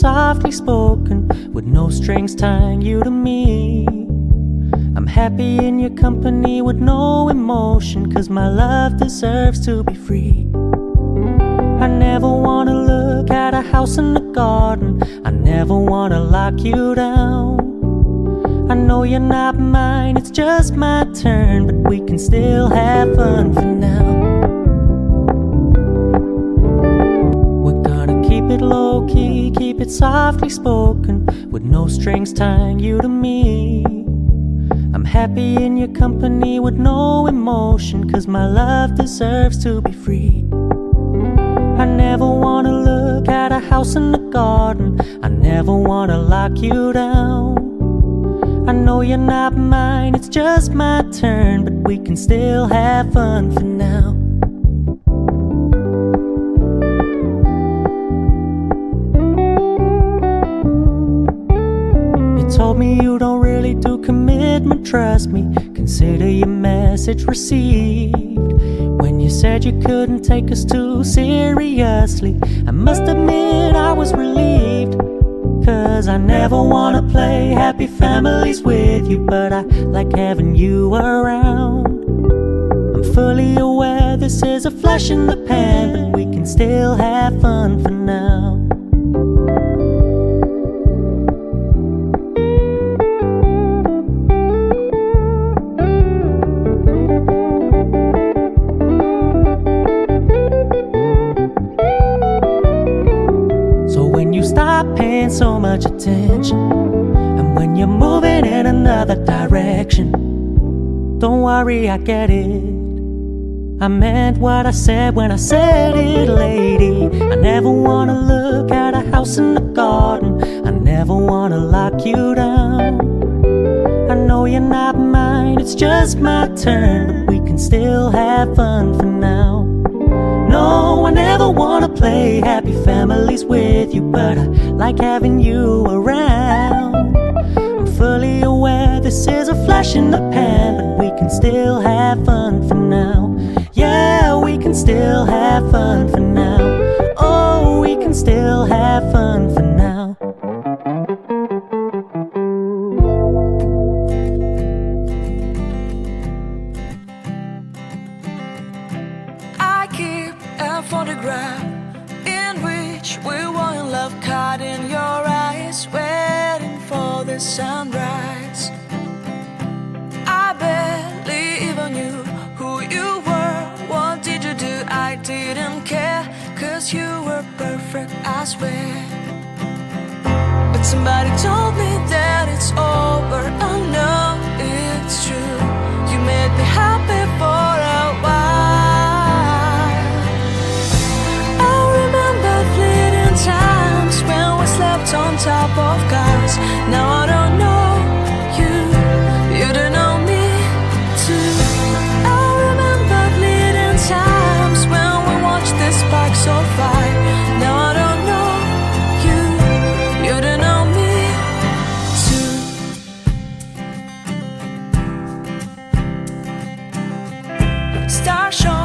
softly spoken, with no strings tying you to me. I'm happy in your company with no emotion, 'cause my love deserves to be free. I never wanna look at a house in the garden, I never wanna lock you down. I know you're not mine, it's just my turn, but we can still have fun for now. We're gonna keep it low-key, keep it softly spoken, with no strings tying you to me. I'm happy in your company with no emotion, 'cause my love deserves to be free. I never wanna look at a house in the garden, I never wanna lock you down. I know you're not mine, it's just my turn, but we can still have fun for now. You told me you don't really do commitment, trust me, consider your message received. When you said you couldn't take us too seriously, I must admit I was relieved. 'Cause I never wanna play happy families with you, but I like having you around. I'm fully aware this is a flash in the pan, but we can still have fun for now. Stop paying so much attention, and when you're moving in another direction, don't worry, I get it. I meant what I said when I said it, lady. I never wanna look at a house in the garden, I never wanna lock you down. I know you're not mine, it's just my turn, but we can still have fun for now. No, I never wanna play happy families with you, but I like having you around. I'm fully aware this is a flash in the pan, but we can still have fun for now. Yeah, we can still have fun for now. Oh, we can still have fun for now. Photograph in which we were in love, caught in your eyes, waiting for the sunrise. I barely even knew who you were. What did you do? I didn't care, 'cause you were perfect, I swear. But somebody told me that it's over. I know it's true. You made me happy for a while. Times when we slept on top of cars. Now I don't know you, you don't know me too. I remember fleeting times when we watched the sparks so fire. Now I don't know you, you don't know me too. Stars shone